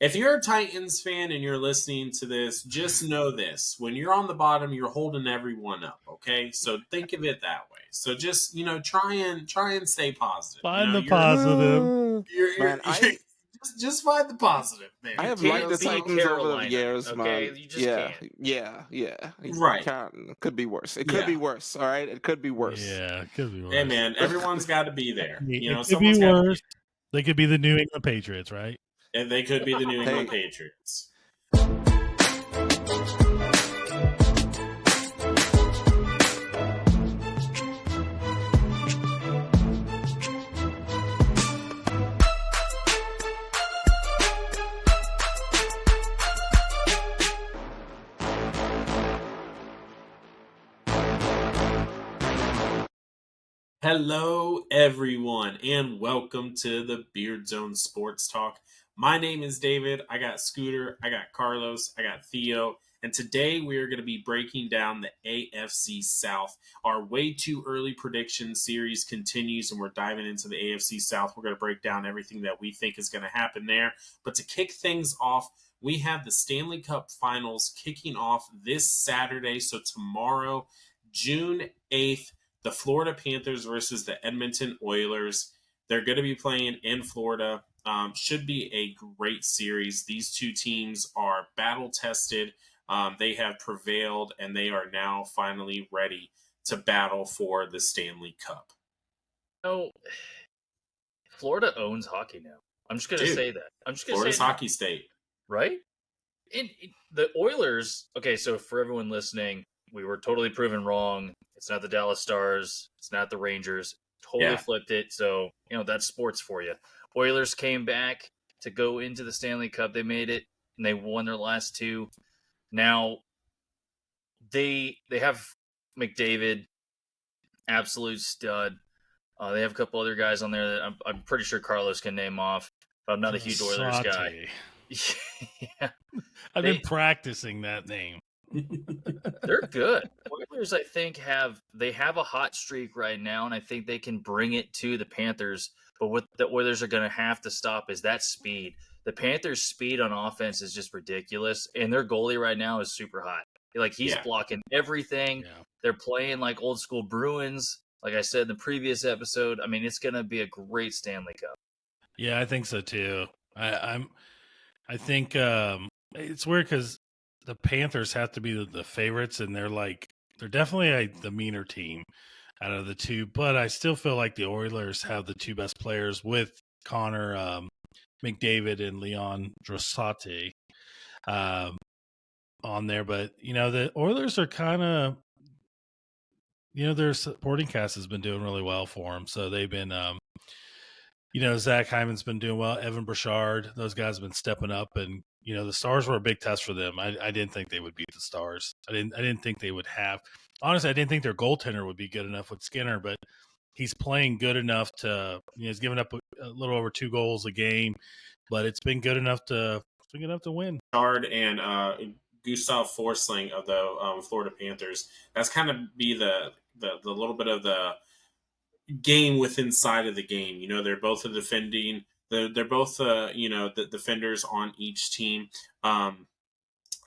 If you're a Titans fan and you're listening to this, just know this. When you're on the bottom, you're holding everyone up, okay? So think of it that way. So just, try and stay positive. Find the positive. You're Man, I just find the positive there. I have You liked know, the so- Titans over the Carolina, years, okay? man. You just can't. Yeah. Right. Could be worse. It could Yeah. be worse. All right, it could be worse. Yeah, it could be worse. Hey man, everyone's got to be there. It could be someone's got worse. They could be the New England Patriots, right? and they could be the New England Hey. Patriots. Hello, everyone, and welcome to the Beard Zone Sports Talk. My name is David. I got Scooter, I got Carlos, I got Theo, and today we are going to be breaking down the AFC South. Our way too early prediction series continues, and we're diving into the AFC South. We're going to break down everything that we think is going to happen there. But to kick things off, we have the Stanley Cup Finals kicking off this Saturday, so tomorrow, June 8th. The Florida Panthers versus the Edmonton Oilers. They're going to be playing in Florida. Should be a great series. These two teams are battle tested. They have prevailed, and they are now finally ready to battle for the Stanley Cup. Oh, Florida owns hockey now. I'm just going to say that. Florida's hockey state. Right? The Oilers, okay, so for everyone listening, we were totally proven wrong. It's not the Dallas Stars. It's not the Rangers. Totally flipped it. So, that's sports for you. Oilers came back to go into the Stanley Cup. They made it, and they won their last two. Now, they have McDavid, absolute stud. They have a couple other guys on there that I'm pretty sure Carlos can name off. But I'm not a huge Oilers guy. Yeah. I've been practicing that name. They're good. Oilers, I think, have a hot streak right now, and I think they can bring it to the Panthers. But what the Oilers are going to have to stop is that speed. The Panthers' speed on offense is just ridiculous, and their goalie right now is super hot. Like, he's blocking everything. Yeah. They're playing like old school Bruins. Like I said in the previous episode, I mean, it's going to be a great Stanley Cup. Yeah, I think so too. I think it's weird because the Panthers have to be the favorites, and they're definitely the meaner team out of the two. But I still feel like the Oilers have the two best players with Connor McDavid and Leon Draisaitl on there. But the Oilers are kind of, their supporting cast has been doing really well for them. So they've been, Zach Hyman's been doing well. Evan Bouchard, those guys have been stepping up, and the Stars were a big test for them. I didn't think they would beat the Stars. I didn't think they would have. Honestly, I didn't think their goaltender would be good enough with Skinner, but he's playing good enough to. He's given up a little over 2 goals a game, but it's been good enough to win. Bouchard and Gustav Forsling of the Florida Panthers. That's kind of be the little bit of the game within side of the game. They're both the defending. They're both the defenders on each team.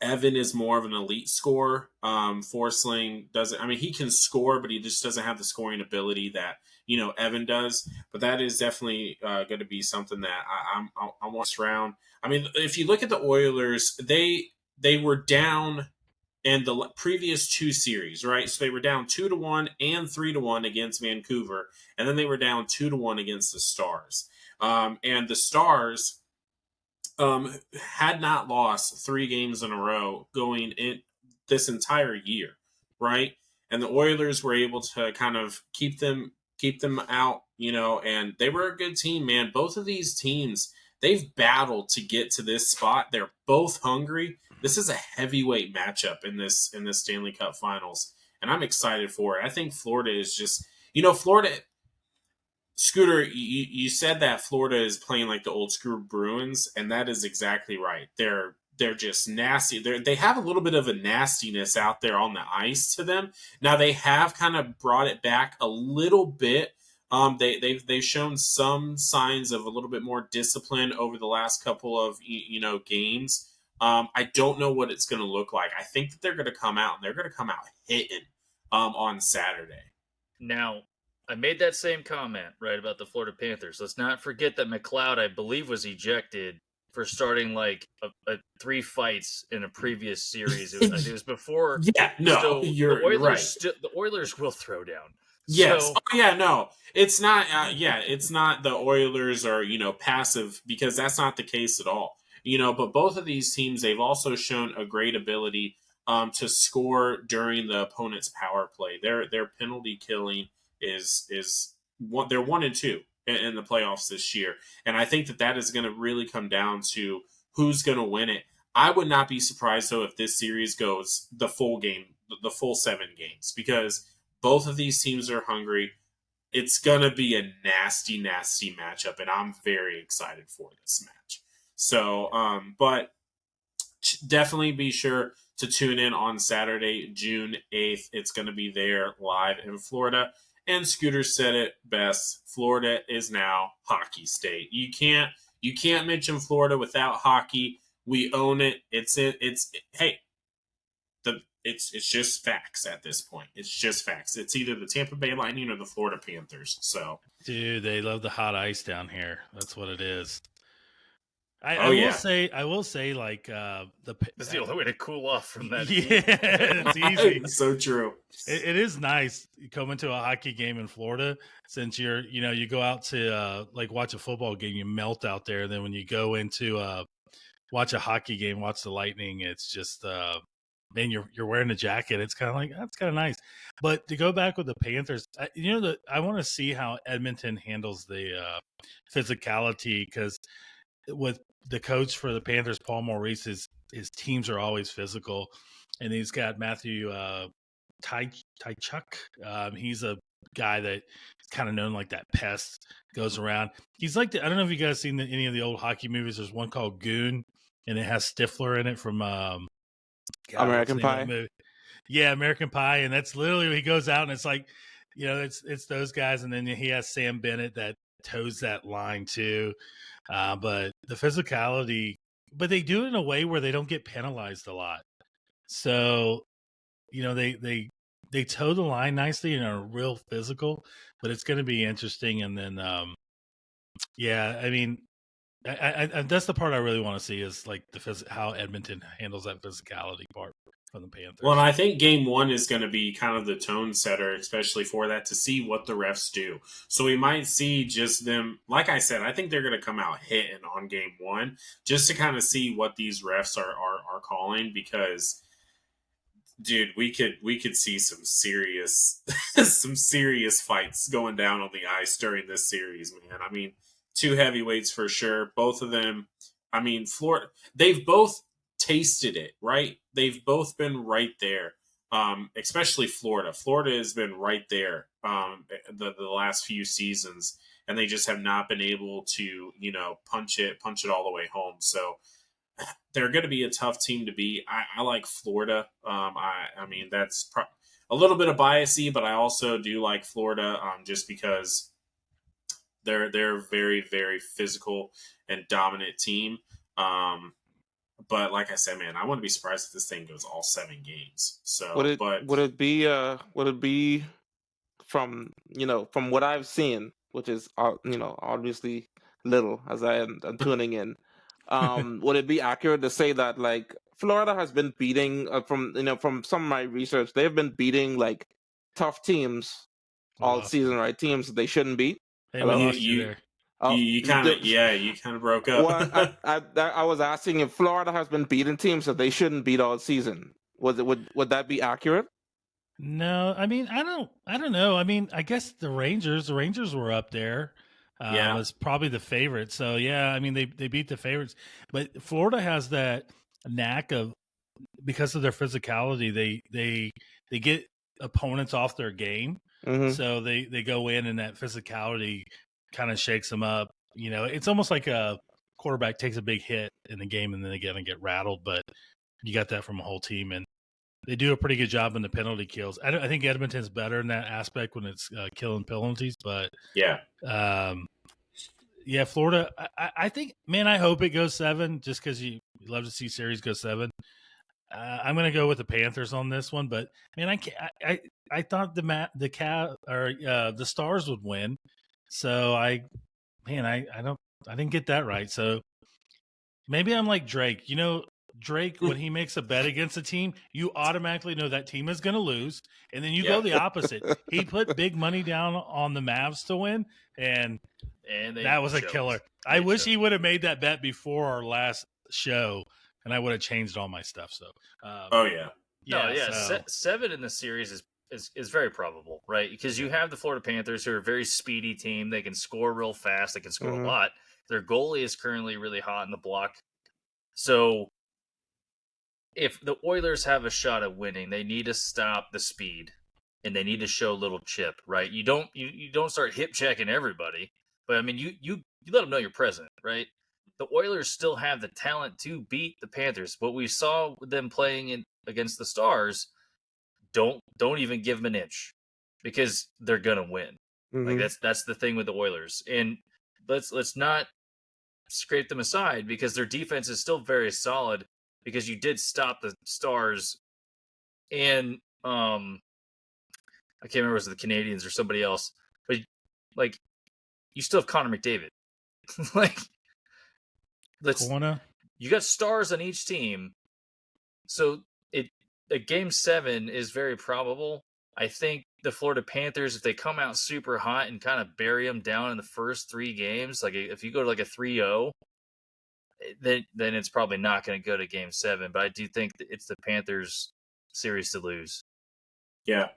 Evan is more of an elite scorer. Forsling doesn't. I mean, he can score, but he just doesn't have the scoring ability that Evan does. But that is definitely going to be something that I want to surround. I mean, if you look at the Oilers, they were down in the previous 2 series, right? So they were down 2-1 and 3-1 against Vancouver, and then they were down 2-1 against the Stars. And the Stars had not lost 3 games in a row going in this entire year, right? And the Oilers were able to kind of keep them out, and they were a good team, man. Both of these teams, they've battled to get to this spot. They're both hungry. This is a heavyweight matchup in this Stanley Cup Finals, and I'm excited for it. I think Florida is just, Florida. Scooter, you said that Florida is playing like the old school Bruins, and that is exactly right. They're just nasty. They have a little bit of a nastiness out there on the ice to them. Now, they have kind of brought it back a little bit They've shown some signs of a little bit more discipline over the last couple of games. I don't know what it's going to look like. I think that they're going to come out and they're going to come out hitting on Saturday. Now, I made that same comment, right, about the Florida Panthers. Let's not forget that McLeod, I believe, was ejected for starting like a 3 fights in a previous series. It was before. Yeah, no, so you're right. The Oilers will throw down. Yes. So, Oh, yeah, no. It's not it's not the Oilers are, passive, because that's not the case at all. But both of these teams, they've also shown a great ability to score during the opponent's power play. Their penalty killing is one. They're 1-2 in the playoffs this year, and I think that is going to really come down to who's going to win it. I would not be surprised though if this series goes the full game, the full 7 games, because both of these teams are hungry. It's going to be a nasty, nasty matchup, and I'm very excited for this match. So, but definitely be sure to tune in on Saturday, June 8th. It's going to be there live in Florida. And Scooter said it best. Florida is now hockey state. You can't mention Florida without hockey. We own it. It's just facts at this point. It's just facts. It's either the Tampa Bay Lightning or the Florida Panthers. So, dude, they love the hot ice down here. That's what it is. I will say, like that's the only way to cool off from that. Yeah, it's easy. It's so true. It is nice coming to a hockey game in Florida, since you go out to like watch a football game, you melt out there. And then when you go into watch a hockey game, watch the Lightning, it's just man, you're wearing a jacket. It's kind of like, that's kind of nice. But to go back with the Panthers, I want to see how Edmonton handles the physicality, because with the coach for the Panthers, Paul Maurice, his teams are always physical, and he's got Matthew Tkachuk. He's a guy that is kind of known like that pest, goes around. He's like I don't know if you guys seen any of the old hockey movies. There's one called Goon, and it has Stifler in it from American Pie. Yeah, American Pie, and that's literally he goes out and it's like, it's those guys, and then he has Sam Bennett that toes that line too. But the physicality, but they do it in a way where they don't get penalized a lot. So, they toe the line nicely and are real physical. But it's going to be interesting. And then, I mean, I that's the part I really want to see, is like how Edmonton handles that physicality part from the Panthers. Well, and I think game 1 is going to be kind of the tone setter, especially for that, to see what the refs do. So we might see just them, like I said, I think they're going to come out hitting on game 1 just to kind of see what these refs are calling, because dude, we could see some serious some serious fights going down on the ice during this series, man. I mean, 2 heavyweights for sure. Both of them, I mean, Florida, they've both tasted it, right? They've both been right there. Especially Florida. Florida has been right there the last few seasons, and they just have not been able to, punch it all the way home. So they're going to be a tough team to beat. I like Florida. I mean, that's a little bit of biasy, but I also do like Florida just because they're a very, very physical and dominant team. But like I said, man, I wouldn't be surprised if this thing goes all 7 games. So, would it be from what I've seen, which is obviously little, as I'm tuning in. Would it be accurate to say that like Florida has been beating from some of my research, they've been beating like tough teams all season, right? Teams that they shouldn't beat. Hey, we lost you there. You kind of broke up. Well, I was asking if Florida has been beating teams that they shouldn't beat all season. Would that be accurate? No, I mean, I don't know. I mean, I guess the Rangers were up there. Was probably the favorite. So yeah, I mean, they beat the favorites, but Florida has that knack of, because of their physicality, they get opponents off their game. Mm-hmm. So they go in, and that physicality kind of shakes them up. It's almost like a quarterback takes a big hit in the game and then they're going to get rattled, but you got that from a whole team. And they do a pretty good job in the penalty kills. I think Edmonton's better in that aspect when it's killing penalties, but Yeah. Yeah, Florida. I think, man, I hope it goes 7 just because you love to see series go 7. I'm going to go with the Panthers on this one, but man, I thought the Stars would win, so I didn't get that right. So maybe I'm like Drake. Drake, when he makes a bet against a team, you automatically know that team is going to lose, and then you go the opposite. He put big money down on the Mavs to win, and that was a killer. I wish he would have made that bet before our last show, and I would have changed all my stuff. So, so 7 in the series is very probable, right? Because you have the Florida Panthers, who are a very speedy team. They can score real fast. They can score a lot. Their goalie is currently really hot in the block. So, if the Oilers have a shot at winning, they need to stop the speed, and they need to show a little chip, right? You don't start hip checking everybody. But I mean, you let them know you're present, right? The Oilers still have the talent to beat the Panthers. What we saw with them playing against the Stars, don't even give them an inch, because they're gonna win. Like that's the thing with the Oilers, and let's not scrape them aside, because their defense is still very solid, because you did stop the Stars, and I can't remember if it was the Canadians or somebody else, but like, you still have Connor McDavid. Like, you got stars on each team, so a game 7 is very probable. I think the Florida Panthers, if they come out super hot and kind of bury them down in the first 3 games, like if you go to like a 3-0, then it's probably not going to go to game 7. But I do think that it's the Panthers series to lose. Yeah.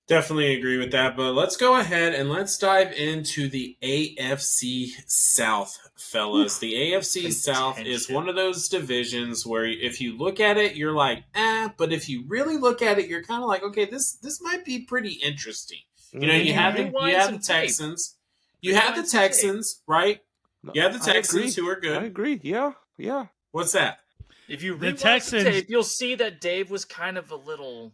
Definitely agree with that, but let's go ahead and let's dive into the AFC South, fellas. The AFC South is one of those divisions where if you look at it, you're like, but if you really look at it, you're kind of like, okay, this might be pretty interesting. You have the Texans. You have the Texans, right? You have the Texans, who are good. I agree. Yeah. What's that? If you rewatch the tape, you'll see that Dave was kind of a little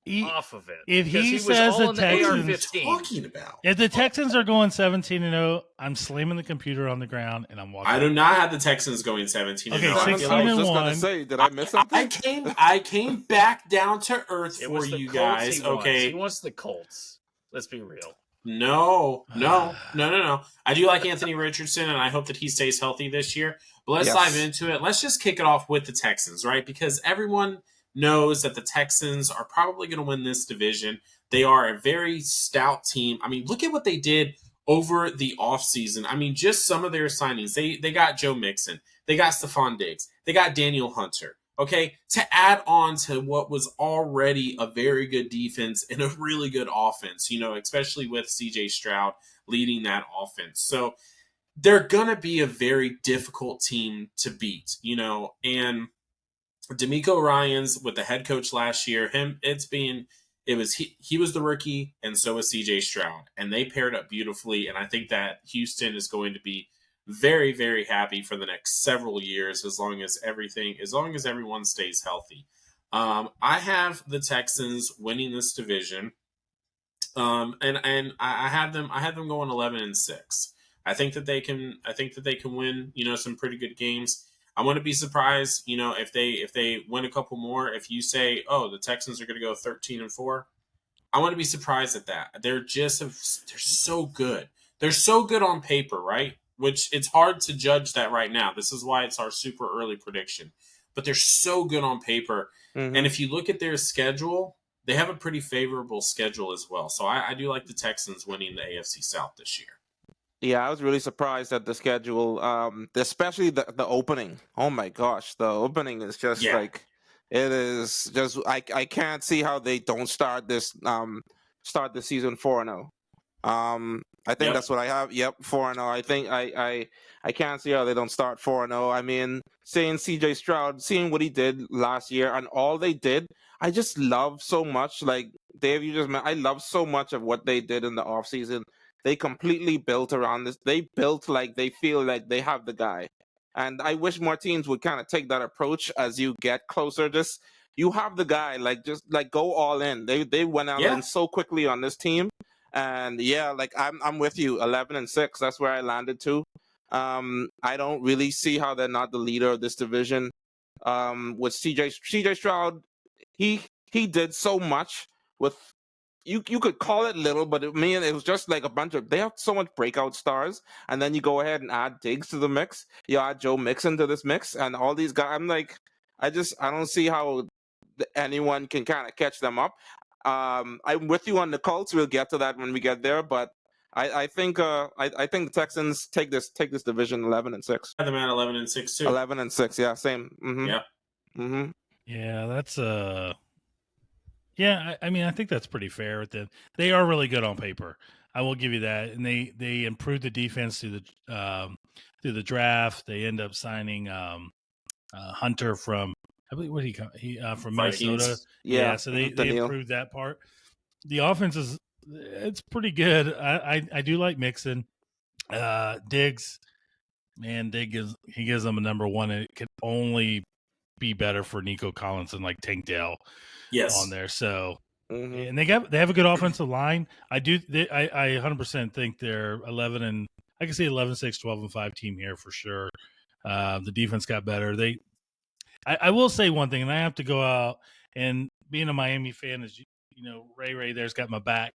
off of it. If he says the Texans, talking about, if the Texans are going 17-0, I'm slamming the computer on the ground and I'm walking. I do not have the Texans going 17-0. Okay, 16-1. I was just gonna say, did I miss something? I came back down to earth for you guys. Okay, he wants the Colts. Let's be real. No. I do like Anthony Richardson, and I hope that he stays healthy this year. But let's dive into it. Let's just kick it off with the Texans, right? Because everyone knows that the Texans are probably going to win this division. They are a very stout team. I mean, look at what they did over the offseason. I mean, just some of their signings. They got Joe Mixon. They got Stephon Diggs. They got Daniel Hunter. Okay, to add on to what was already a very good defense and a really good offense, especially with CJ Stroud leading that offense. So they're going to be a very difficult team to beat, and DeMeco Ryans with the head coach last year, he was the rookie, and so was CJ Stroud, and they paired up beautifully. And I think that Houston is going to be very, very happy for the next several years, as long as everyone stays healthy. I have the Texans winning this division, and I have them going 11-6. I think that they can win, some pretty good games. I want to be surprised, if they win a couple more. If you say, oh, the Texans are going to go 13-4, I want to be surprised at that. They're so good. They're so good on paper, right? Which it's hard to judge that right now. This is why it's our super early prediction. But they're so good on paper. Mm-hmm. And if you look at their schedule, they have a pretty favorable schedule as well. So I do like the Texans winning the AFC South this year. Yeah, I was really surprised at the schedule, especially the opening. Oh my gosh, the opening is just it is just I can't see how they don't start the season 4-0. I think that's what I have. Yep, 4-0. I think I can't see how they don't start 4-0. I mean, seeing CJ Stroud, seeing what he did last year and all they did, I just love so much. Like Dave, I love so much of what they did in the offseason. They completely built around this. They built like they feel like they have the guy. And I wish more teams would kind of take that approach as you get closer. Just you have the guy, like just like go all in. They went all in so quickly on this team, and like I'm with you. 11-6. That's where I landed too. I don't really see how they're not the leader of this division. With CJ Stroud, he did so much with. You could call it little, but it was just like a bunch of. They have so much breakout stars, and then you go ahead and add Diggs to the mix. You add Joe Mixon to this mix, and all these guys. I'm like, I don't see how anyone can kind of catch them up. I'm with you on the Colts. We'll get to that when we get there, but I think I think the Texans take this division 11-6. I had them at 11-6 too. 11-6, yeah, same. Yeah. Yeah, that's Yeah, I mean, I think that's pretty fair with them. They are really good on paper. I will give you that, and they improved the defense through the draft. They end up signing Hunter from, I believe, what did he come? From Minnesota. Yeah, so they improved that part. The offense it's pretty good. I do like Mixon. Diggs, man, he gives them a number one, and it could only be better for Nico Collins and like Tank Dell on there. So, and they have a good offensive line. I 100% think they're 11 and I can see 11-6, 12-5 team here for sure. The defense got better. I will say one thing, and I have to go out, and being a Miami fan, as you know, Ray there's got my back.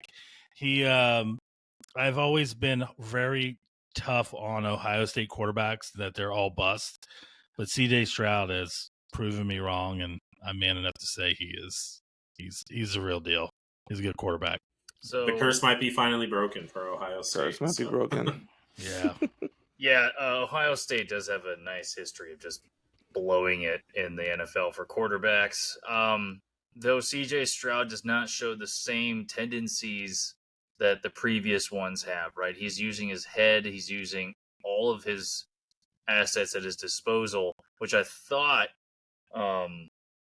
I've always been very tough on Ohio State quarterbacks, that they're all bust, but CJ Stroud has proven me wrong, and I'm man enough to say he's a real deal. He's a good quarterback. So the curse might be finally broken for Ohio State. Curse might be broken. Yeah. Yeah, Ohio State does have a nice history of just blowing it in the NFL for quarterbacks. Though CJ Stroud does not show the same tendencies that the previous ones have, right? He's using his head. He's using all of his assets at his disposal, which I thought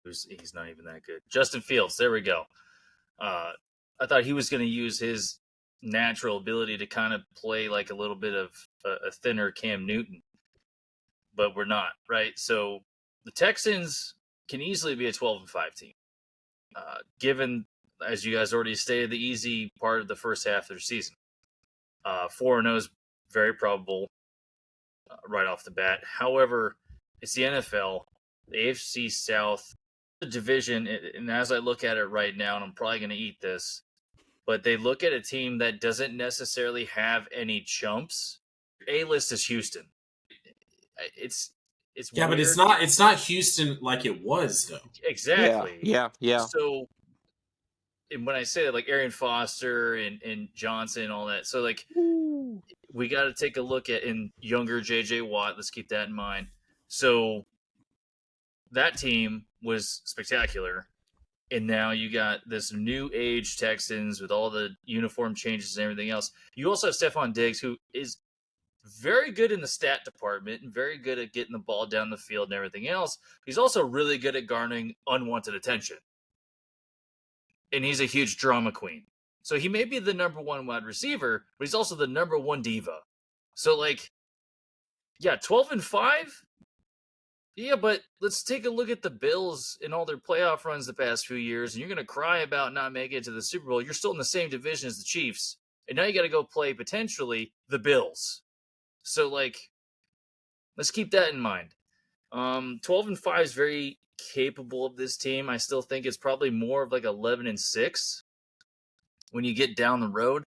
he's not even that good. Justin Fields, there we go. I thought he was going to use his natural ability to kind of play like a little bit of a thinner Cam Newton, but we're not, right? So the Texans can easily be a 12-5 team, given, as you guys already stated, the easy part of the first half of their season. 4-0 is very probable right off the bat. However, it's the NFL, the AFC South, the division, and as I look at it right now, and I'm probably going to eat this, but they look at a team that doesn't necessarily have any chumps. A-list is Houston. It's yeah, weird. But it's not Houston like it was though. Exactly. Yeah. So, and when I say that, like Arian Foster and Johnson, all that, so like we got to take a look at in younger JJ Watt. Let's keep that in mind. So that team was spectacular. And now you got this new age Texans with all the uniform changes and everything else. You also have Stephon Diggs, who is very good in the stat department and very good at getting the ball down the field and everything else. He's also really good at garnering unwanted attention. And he's a huge drama queen. So he may be the number one wide receiver, but he's also the number one diva. So, like, yeah, 12-5? Yeah, but let's take a look at the Bills and all their playoff runs the past few years, and you're going to cry about not making it to the Super Bowl. You're still in the same division as the Chiefs, and now you got to go play, potentially, the Bills. So, like, let's keep that in mind. 12-5 is very capable of this team. I still think it's probably more of like 11-6 when you get down the road.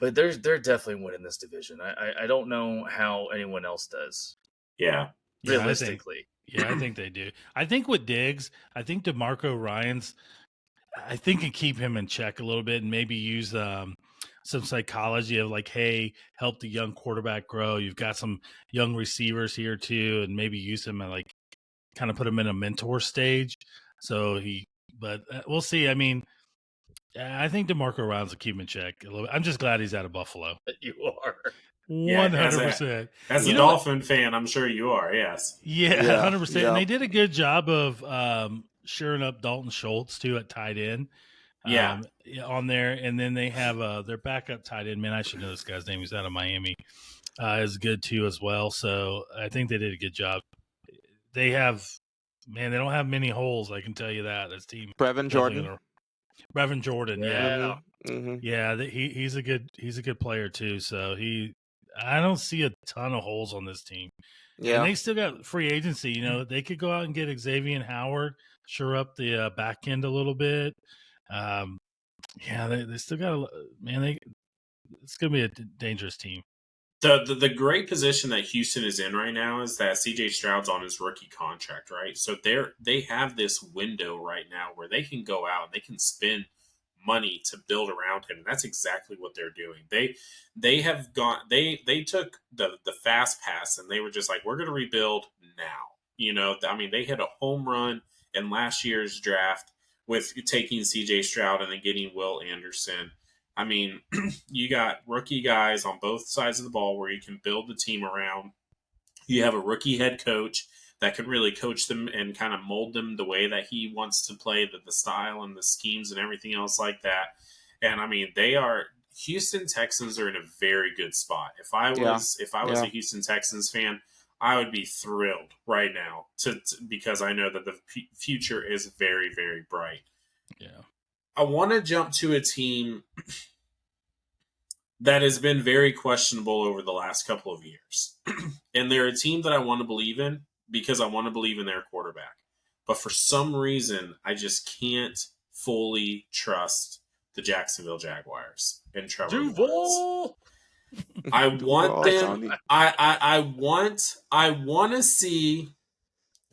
But they're definitely winning this division. I don't know how anyone else does. Yeah. Realistically. I think they do. I think with Diggs, I think DeMarco Ryans, I think can keep him in check a little bit and maybe use some psychology of like, hey, help the young quarterback grow. You've got some young receivers here too, and maybe use him and like kind of put him in a mentor stage. So but we'll see. I mean, I think DeMarco Ryans will keep him in check a little bit. I'm just glad he's out of Buffalo. You are. 100%. As a Dolphin fan, I'm sure you are, yes. Yeah, 100%. Yeah. And they did a good job of shoring up Dalton Schultz, too, at tight end. On there. And then they have their backup tight end. Man, I should know this guy's name. He's out of Miami. Is good, too, as well. So I think they did a good job. They have man, they don't have many holes. I can tell you that. This team, Brevin Jordan. Brevin Jordan, yeah, Mm-hmm. he's a good player too. So I don't see a ton of holes on this team, and Yeah. they still got free agency. You know, they could go out and get Xavier Howard, shore up the back end a little bit. Yeah, they still got it's gonna be a dangerous team. The great position that Houston is in right now is that CJ Stroud's on his rookie contract, right? So they have this window right now where they can go out and they can spend money to build around him. And that's exactly what they're doing. They have gone they took the fast pass and they were just like, we're gonna rebuild now. You know, I mean, they hit a home run in last year's draft with taking CJ Stroud and then getting Will Anderson. I mean, you got rookie guys on both sides of the ball where you can build the team around. You have a rookie head coach that can really coach them and kind of mold them the way that he wants to play, the style and the schemes and everything else like that. And I mean, Houston Texans are in a very good spot. If I was a Houston Texans fan, I would be thrilled right now because I know that the future is very, very bright. Yeah. I want to jump to a team that has been very questionable over the last couple of years. And they're a team that I want to believe in because I want to believe in their quarterback. But for some reason, I just can't fully trust the Jacksonville Jaguars and Trevor Lawrence. I want them. I want to see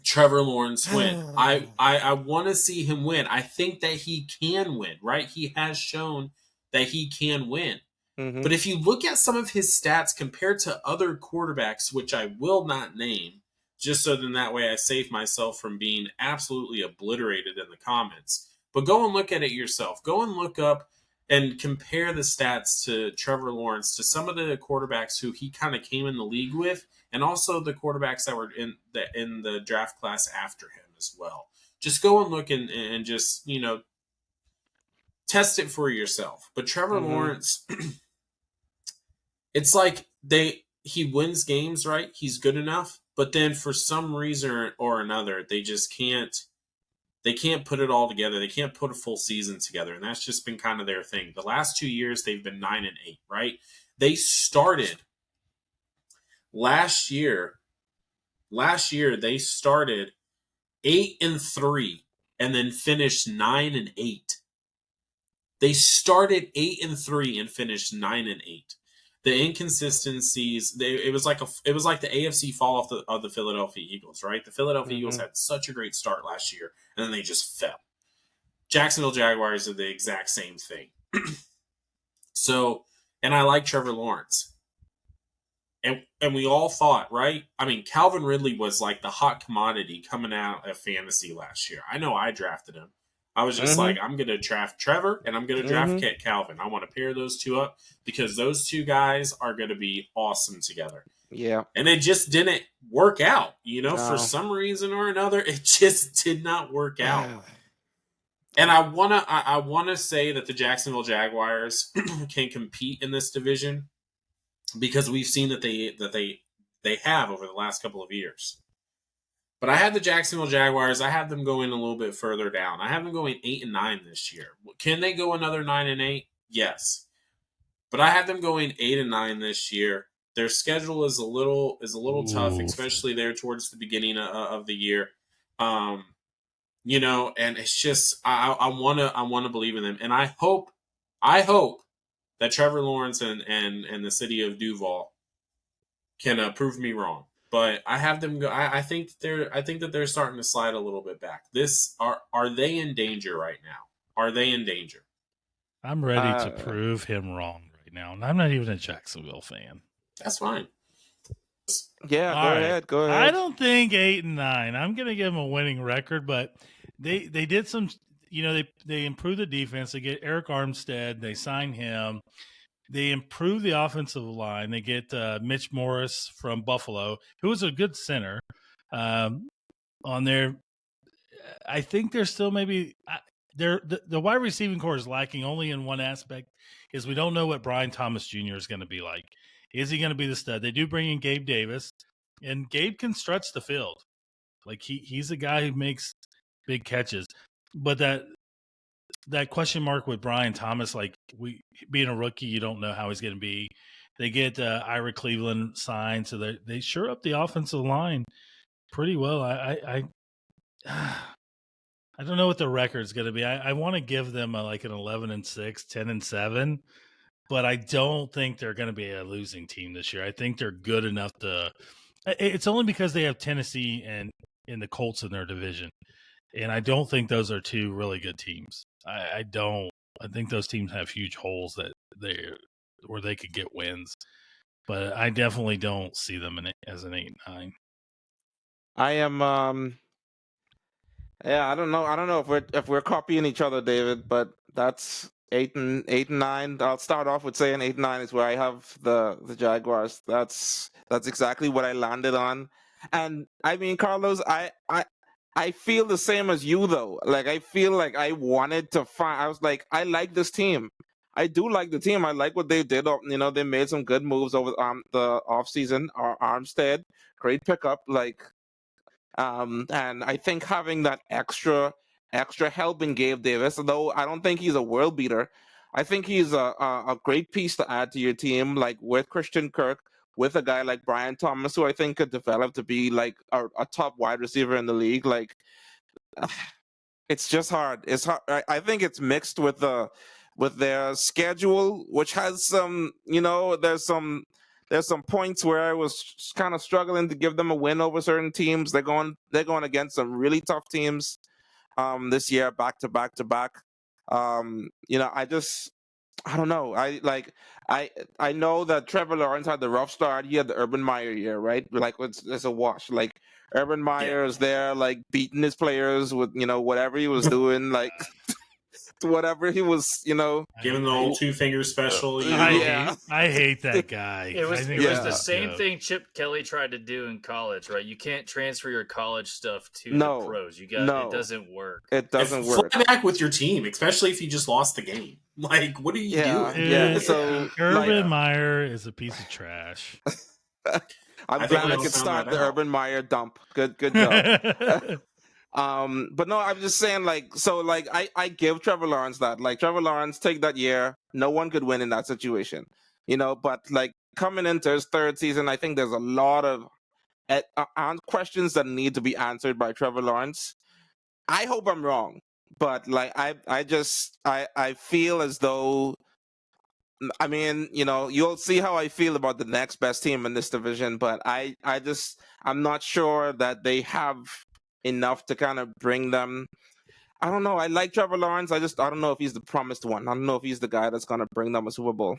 Trevor Lawrence win. I want to see him win. I think that he can win, right? He has shown that he can win. Mm-hmm. But if you look at some of his stats compared to other quarterbacks, which I will not name, just so then that way I save myself from being absolutely obliterated in the comments. But go and look at it yourself. Go and look up and compare the stats to Trevor Lawrence to some of the quarterbacks who he kind of came in the league with, and also the quarterbacks that were in the draft class after him as well. Just go and look and just, you know, test it for yourself. But Trevor Lawrence, it's like he wins games, right? He's good enough, but then for some reason or another, they just can't put it all together. They can't put a full season together, and that's just been kind of their thing. The last 2 years, they've been 9-8, right? They started last year. Last year, they started 8-3 and then finished 9-8. They started 8-3 and finished 9-8. The inconsistencies, it was like the AFC fall off of the Philadelphia Eagles, right? The Philadelphia Eagles had such a great start last year, and then they just fell. Jacksonville Jaguars are the exact same thing. So, and I like Trevor Lawrence. And we all thought, right? I mean, Calvin Ridley was like the hot commodity coming out of fantasy last year. I know I drafted him. I was just like, I'm going to draft Trevor and I'm going to draft Calvin. I want to pair those two up because those two guys are going to be awesome together. Yeah. And it just didn't work out. You know, for some reason or another, it just did not work out. And I wanna say that the Jacksonville Jaguars can compete in this division because we've seen that they have over the last couple of years. But I had the Jacksonville Jaguars. I have them going a little bit further down. I have them going 8-9 this year. Can they go another 9-8? Yes. But I have them going 8-9 this year. Their schedule is a little tough, especially there towards the beginning of the year. You know, and it's just I wanna believe in them, and I hope that Trevor Lawrence and the city of Duval can prove me wrong. But I have them go. I think that they're starting to slide a little bit back. Are they in danger right now? Are they in danger? I'm ready to prove him wrong right now, and I'm not even a Jacksonville fan. That's fine. Yeah, go ahead. I don't think 8-9. I'm going to give them a winning record, but they did some. You know, they improved the defense. They get Eric Armstead. They sign him. They improve the offensive line. They get Mitch Morris from Buffalo, who was a good center. On there, I think they're still maybe the wide receiving core is lacking only in one aspect is we don't know what Brian Thomas Jr. is going to be like. Is he going to be the stud? They do bring in Gabe Davis, and Gabe can stretch the field. Like he's a guy who makes big catches, but that question mark with Brian Thomas, like being a rookie, you don't know how he's going to be. They get Ira Cleveland signed, so they sure up the offensive line pretty well. I don't know what the record's going to be. I want to give them like an 11-6, 10-7, but I don't think they're going to be a losing team this year. I think they're good enough to. It's only because they have Tennessee and the Colts in their division, and I don't think those are two really good teams. I don't. I think those teams have huge holes where they could get wins, but I definitely don't see them as an 8-9. I am. Yeah, I don't know. I don't know if we're copying each other, David, but that's 8 and 9. I'll start off with saying 8 and 9 is where I have the Jaguars. That's exactly what I landed on. And I mean, Carlos, I feel the same as you though. Like I feel like I wanted to find. I was like, I like this team. I do like the team. I like what they did. You know, they made some good moves over the offseason. Armstead, great pickup. Like. And I think having that extra help in Gabe Davis, although I don't think he's a world beater, I think he's a great piece to add to your team, like with Christian Kirk, with a guy like Brian Thomas, who I think could develop to be like a top wide receiver in the league. Like, it's just hard. It's hard. I think it's mixed with their schedule, which has some, you know, there's some points where I was kind of struggling to give them a win over certain teams. They're going against some really tough teams this year, back to back to back. You know, I don't know. I know that Trevor Lawrence had the rough start. He had the Urban Meyer year, right? Like it's a wash. Like Urban Meyer is there, like beating his players with, you know, whatever he was doing, like whatever he was, you know, giving the old 2-finger special. You know? I hate that guy. It was the same Yeah. thing Chip Kelly tried to do in college, right? You can't transfer your college stuff to the pros. It doesn't work. It doesn't work. Fly back with your team, especially if you just lost the game. Like, what are you doing? Yeah. So Urban Meyer is a piece of trash. I'm glad I could start the Urban Meyer dump. Good job. But no, I'm just saying, like, so, like, I give Trevor Lawrence that. Like, Trevor Lawrence, take that year. No one could win in that situation, you know. But like coming into his third season, I think there's a lot of questions that need to be answered by Trevor Lawrence. I hope I'm wrong, but like, I feel as though. I mean, you know, you'll see how I feel about the next best team in this division, but I'm not sure that they have enough to kind of bring them. I don't know. I like Trevor Lawrence. I don't know if he's the promised one. I don't know if he's the guy that's going to bring them a Super Bowl.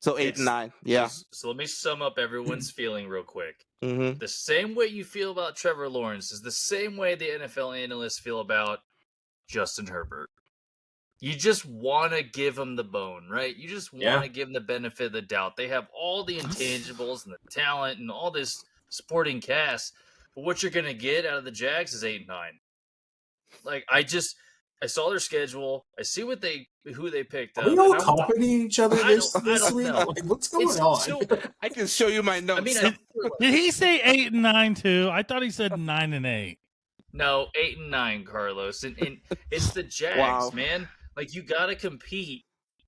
So 8-9. Yeah. So let me sum up everyone's feeling real quick. Mm-hmm. The same way you feel about Trevor Lawrence is the same way the NFL analysts feel about Justin Herbert. You just want to give him the bone, right? You just want to give him the benefit of the doubt. They have all the intangibles and the talent and all this supporting cast. But what you're going to get out of the Jags is 8-9. Like, I saw their schedule. I see who they picked up. Are we all copying each other this week? Know. Like, what's going on? So, I can show you my notes. Did he say 8-9 too? I thought he said 9-8. No, 8-9, Carlos. And it's the Jags, man. Like, you got to compete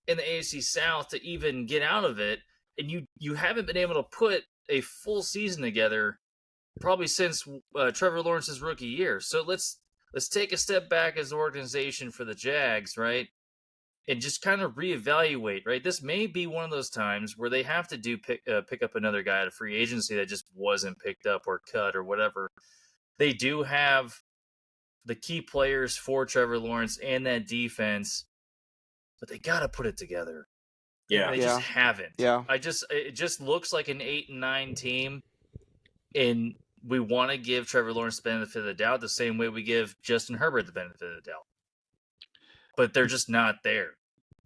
in the AFC South to even get out of it. And you haven't been able to put a full season together probably since Trevor Lawrence's rookie year. So let's take a step back as an organization for the Jags, right? And just kind of reevaluate, right? This may be one of those times where they have to pick up another guy at a free agency that just wasn't picked up or cut or whatever. They do have the key players for Trevor Lawrence and that defense, but they got to put it together. Yeah. They just haven't. Yeah. It just looks like an 8-9 team, and we want to give Trevor Lawrence the benefit of the doubt the same way we give Justin Herbert the benefit of the doubt. But they're just not there.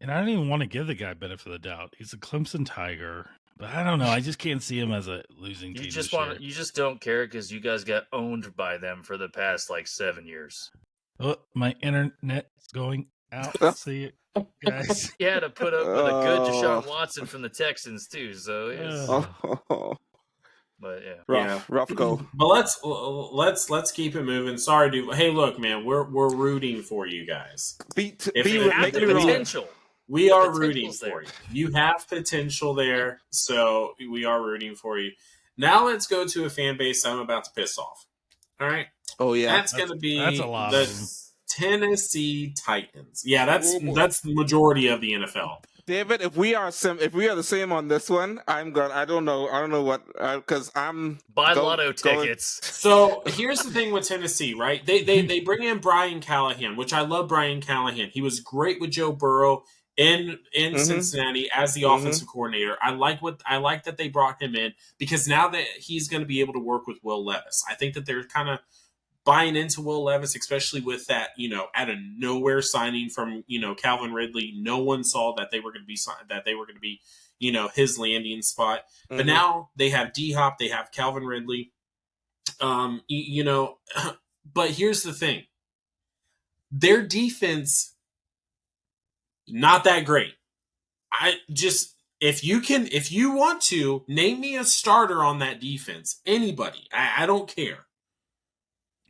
And I don't even want to give the guy benefit of the doubt. He's a Clemson Tiger. But I don't know. I just can't see him as a losing team. You just don't care because you guys got owned by them for the past 7 years. Oh, my internet's going out. See you guys. You had to put up with a good Deshaun Watson from the Texans too. So But yeah, rough go. But let's keep it moving. Sorry, dude. Hey, look, man, we're rooting for you guys. Make have me the wrong. potential. We The are potential's rooting there. for you. You have potential there, so we are rooting for you. Now let's go to a fan base I'm about to piss off. All right. Oh yeah, That's going to be that's a lot of them. the Tennessee Titans. Yeah, that's Oh, boy. the majority of the NFL. David. If we are the same on this one, I'm gonna. I don't know what because I'm Buy go- lotto going- tickets. So here's the thing with Tennessee, right? They bring in Brian Callahan, which I love Brian Callahan. He was great with Joe Burrow in Cincinnati as the offensive coordinator. I like that they brought him in because now that he's going to be able to work with Will Levis. I think that they're kind of buying into Will Levis, especially with that, out of nowhere signing from, Calvin Ridley. No one saw that they were going to be his landing spot. But now they have D-Hop, they have Calvin Ridley. But here's the thing. Their defense, not that great. If you want to, name me a starter on that defense. Anybody. I don't care.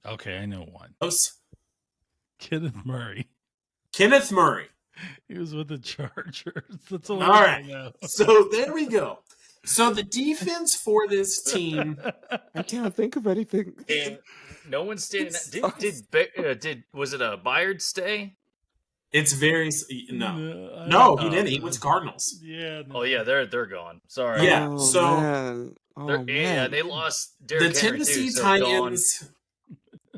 Okay, I know one. Kenneth Kenneth Murray. Murray. He was with the Chargers. That's all All right. I know. So there we go. So the defense for this team. I can't think of anything. And no one's standing. Did was it a Bayard stay? It's very No, he didn't. He went to Cardinals. Yeah. No. Oh yeah, they're gone. Sorry. Yeah. Oh, So man. Oh, Yeah, man. they lost Derrick the Henry Tennessee too, so Titans.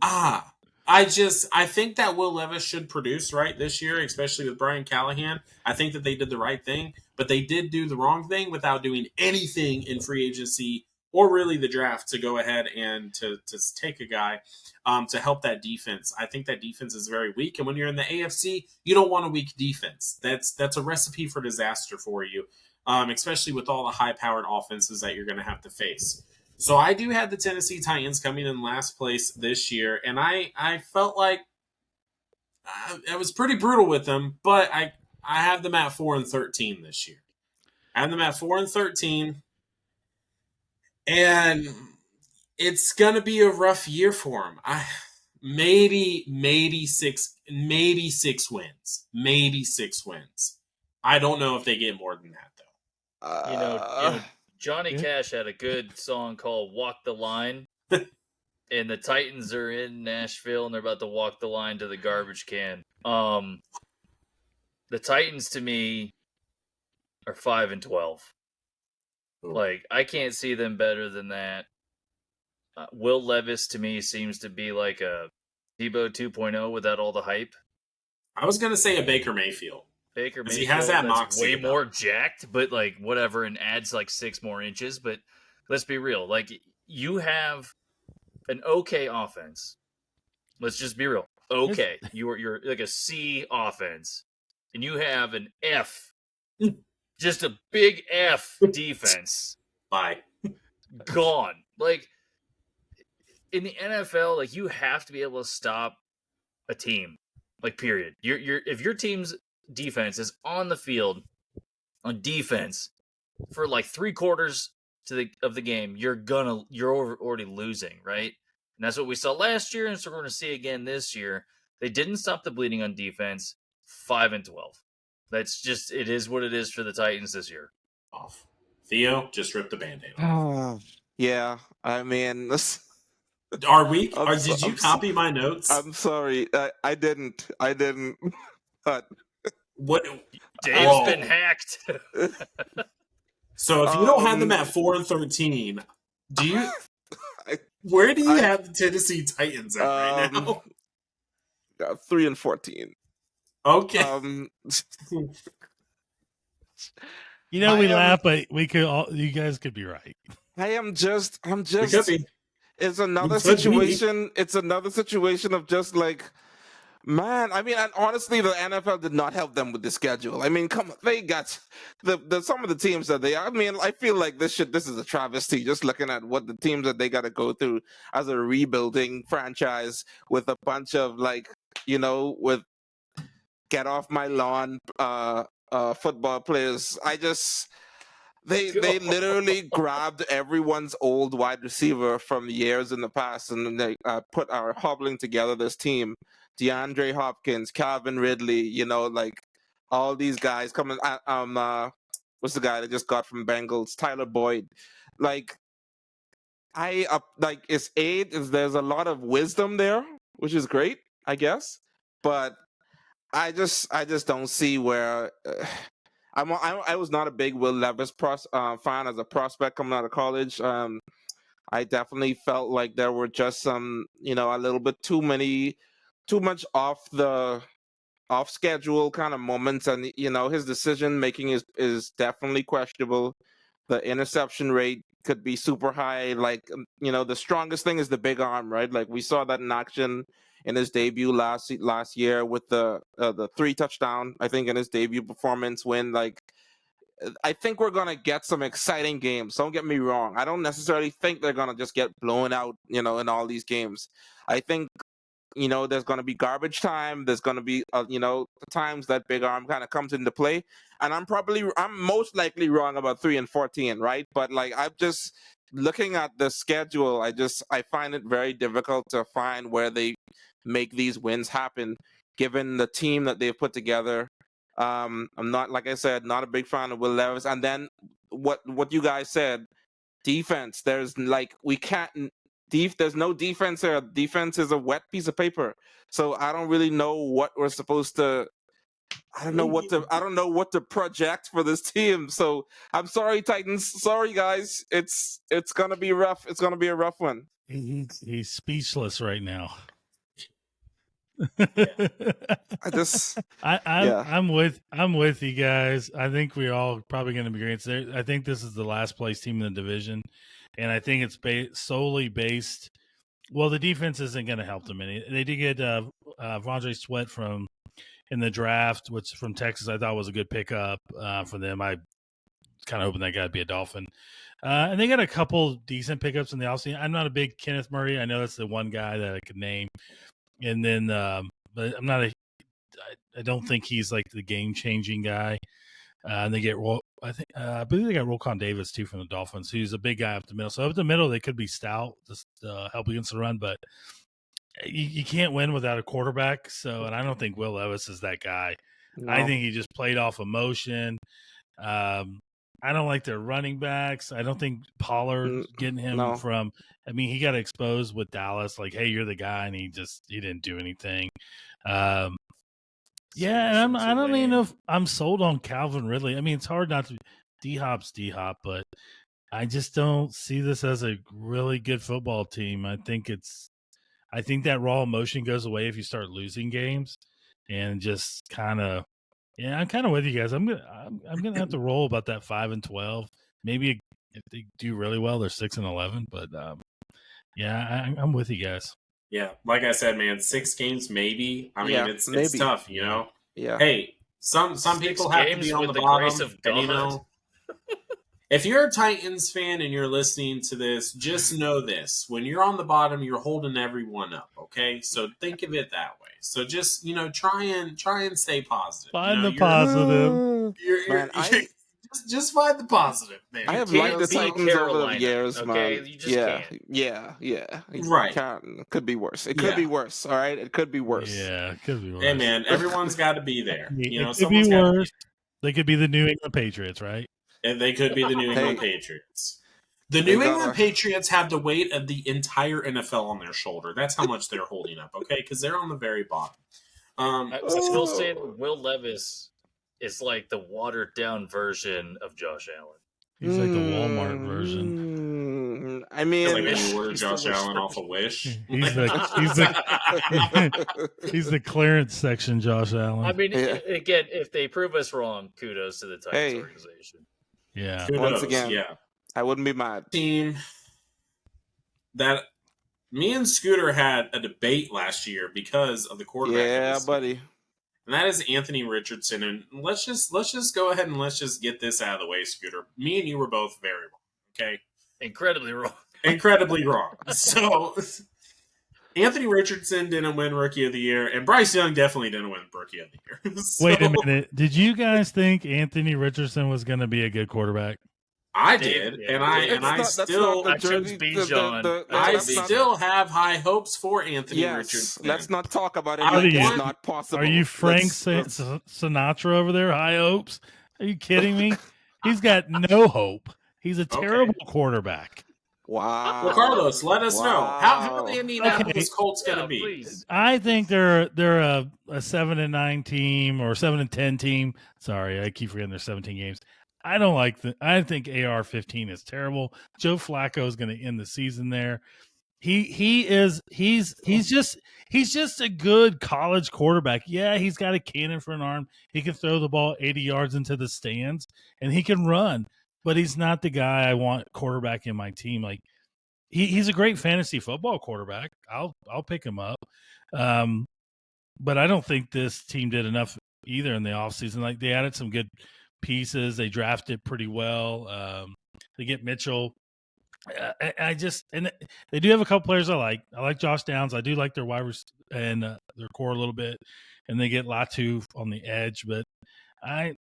I think that Will Levis should produce right this year, especially with Brian Callahan. I think that they did the right thing, but they did do the wrong thing without doing anything in free agency or really the draft to go ahead and to take a guy to help that defense. I think that defense is very weak, and when you're in the AFC, you don't want a weak defense. That's a recipe for disaster for you, especially with all the high-powered offenses that you're going to have to face. So I do have the Tennessee Titans coming in last place this year, and I felt like I was pretty brutal with them, but I have them at 4-13 this year. I have them at 4-13, and it's gonna be a rough year for them. Maybe 6 wins, maybe 6 wins. I don't know if they get more than that though. you know Johnny Cash had a good song called "Walk the Line," and the Titans are in Nashville and they're about to walk the line to the garbage can. The Titans to me are 5-12. Like I can't see them better than that. Will Levis to me seems to be like a Debo 2.0 without all the hype. I was gonna say a Baker Mayfield. Baker Mayfield He has that that's moxie way more jacked, but like whatever, and adds like 6 more inches. But let's be real, like you have an okay offense. Let's just be real. Okay, you're like a C offense, and you have an F, just a big F defense. Bye. Gone. Like in the NFL, like you have to be able to stop a team. Like period. You're if your team's defense is on the field on defense for like 3/4 of the game, you're already losing, right? And that's what we saw last year, and so we're going to see again this year. They didn't stop the bleeding on defense. 5-12. That's just it is what it is for the Titans this year. Off. Theo, just rip the Band-Aid off. Yeah, I mean, Are we? Did you copy my notes? I'm sorry, I didn't. But What? Dave's been hacked. So if you don't have them at 4-13, do you? Where do you have the Tennessee Titans at right now? 3-14. Okay. We laugh, but we could all. You guys could be right. I'm just. We could be. It's another We could be. situation. It's another situation of just like, man. I mean, and honestly, the NFL did not help them with the schedule. I mean, come on, they got the some of the teams that they. I mean, I feel like this is a travesty. Just looking at what the teams that they got to go through as a rebuilding franchise with a bunch of like, with get off my lawn football players. They literally grabbed everyone's old wide receiver from years in the past, and they are hobbling together this team. DeAndre Hopkins, Calvin Ridley, like all these guys coming. What's the guy that just got from Bengals? Tyler Boyd. Like it's eight. There's a lot of wisdom there, which is great, I guess. But I just don't see where. I was not a big Will Levis fan as a prospect coming out of college. I definitely felt like there were just some, a little bit too much off schedule kind of moments, and his decision making is definitely questionable. The interception rate could be super high. Like the strongest thing is the big arm, right? Like we saw that in action in his debut last year with the 3 touchdown, I think, in his debut performance. When I think we're gonna get some exciting games. Don't get me wrong. I don't necessarily think they're gonna just get blown out, in all these games. I think there's going to be garbage time. There's going to be, times that big arm kind of comes into play. And I'm most likely wrong about 3-14, right? But I'm just looking at the schedule. I find it very difficult to find where they make these wins happen, given the team that they've put together. I'm not, like I said, not a big fan of Will Levis. And then what you guys said, defense. There's there's no defense here. Defense is a wet piece of paper. So I don't really know what we're supposed to. I don't know what to project for this team. So I'm sorry, Titans. Sorry, guys. It's gonna be rough. It's gonna be a rough one. He's speechless right now. I'm with you guys. I think we're all probably going to be great. I think this is the last place team in the division, and I think it's solely based. Well, the defense isn't going to help them any. They did get Vondre Sweat in the draft, which from Texas I thought was a good pickup for them. I kind of hoping that guy would be a Dolphin. And they got a couple decent pickups in the offseason. I'm not a big Kenneth Murray. I know that's the one guy that I could name. And then, but I'm not I don't think he's like the game changing guy. And they get I believe they got Rokon Davis too from the Dolphins, who's a big guy up the middle. So up the middle, they could be stout, just help against the run, but you can't win without a quarterback. So, and I don't think Will Levis is that guy. No. I think he just played off emotion. I don't like their running backs. I don't think Pollard getting him from. I mean, he got exposed with Dallas, like, hey, you're the guy, and he didn't do anything. Yeah, and I don't even know if I'm sold on Calvin Ridley. I mean, it's hard not to. D-Hop's D-Hop, but I just don't see this as a really good football team. I think that raw emotion goes away if you start losing games, and just kind of. Yeah, I'm kind of with you guys. I'm gonna have to roll about that 5-12. Maybe if they do really well, they're 6-11. But yeah, I'm with you guys. Yeah, like I said, man, 6 games maybe. I mean, it's tough, you know. Yeah. Hey, some people have to be on the bottom, and if you're a Titans fan and you're listening to this, just know this: when you're on the bottom, you're holding everyone up. Okay, so think of it that way. So just try and stay positive. Find the positive. Just find the positive. Man. I have liked the Titans over the years, okay? man. You just can't. Yeah. Right. Could be worse. It could be worse. All right, it could be worse. Yeah, it could be worse. Hey, man, everyone's got to be there. It could be worse. They could be the New England Patriots, right? And they could be the New England Patriots. The New England Patriots have the weight of the entire NFL on their shoulder. That's how much they're holding up, okay? Because they're on the very bottom. I still say Will Levis is like the watered-down version of Josh Allen. He's like the Walmart version. I mean, like when you order Josh Allen off a Wish. He's the clearance section, Josh Allen. I mean, again, if they prove us wrong, kudos to the Titans organization. Yeah. Kudos, once again, yeah. I wouldn't be mad. Team that me and Scooter had a debate last year because of the quarterback. Yeah, buddy. And that is Anthony Richardson. And let's just go ahead and let's just get this out of the way, Scooter. Me and you were both very wrong. Okay. Incredibly wrong. Incredibly wrong. So Anthony Richardson didn't win Rookie of the Year, and Bryce Young definitely didn't win Rookie of the Year. Wait a minute. Did you guys think Anthony Richardson was going to be a good quarterback? I Dave, did, yeah, and I Dave. and I That's not still the I chose jersey. Bijan. No, I that's not. still have high hopes for Anthony Yes, Richardson. let's not talk about it I What like are it's you? not possible. Are you Frank Let's- Sinatra over there? High hopes? Are you kidding me? He's got no hope. He's a terrible quarterback. Wow. Well, Carlos, let us know how are the Wow. Indianapolis Colts going to Yeah, be? please. I think they're a 7-9 team or 7-10 team. Sorry, I keep forgetting there's 17 games. I don't like I think AR-15 is terrible. Joe Flacco is going to end the season there. He's just a good college quarterback. Yeah, he's got a cannon for an arm. He can throw the ball 80 yards into the stands and he can run, but he's not the guy I want quarterback in my team. Like he's a great fantasy football quarterback. I'll pick him up. But I don't think this team did enough either in the offseason. Like they added some good pieces. They drafted pretty well. They get Mitchell. I just and they do have a couple players I like. I like Josh Downs. I do like their and their core a little bit, and they get Latu on the edge. But I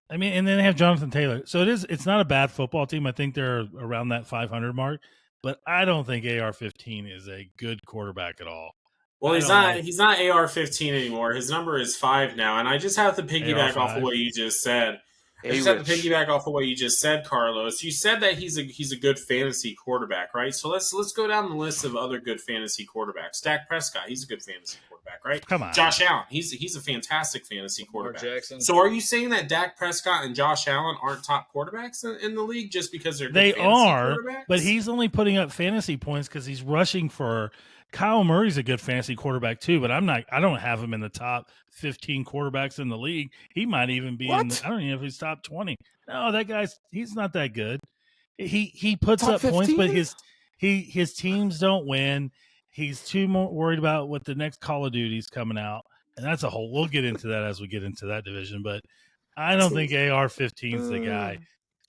mean, and then they have Jonathan Taylor. So it's not a bad football team. I think they're around that 500 mark, but I don't think AR-15 is a good quarterback at all. Well, he's not AR-15 anymore. His number is 5 now, and I just have to piggyback AR-5. off of what you just said. I just have to piggyback off of what you just said, Carlos. You said that he's a good fantasy quarterback, right? So let's go down the list of other good fantasy quarterbacks. Dak Prescott, he's a good fantasy quarterback, right? Come on. Josh Allen, he's a fantastic fantasy quarterback. Jackson. So are you saying that Dak Prescott and Josh Allen aren't top quarterbacks in the league just because they're good They fantasy are, quarterbacks? but he's only putting up fantasy points because he's rushing for. Kyle Murray's a good fantasy quarterback too, but I don't have him in the top 15 quarterbacks in the league. He might even be I don't even know if he's top 20. No, he's not that good. He puts Top up points, 15? but his teams don't win. He's too more worried about what the next Call of Duty's coming out. And that's a whole we'll get into that as we get into that division, but I don't think AR-15 is the guy.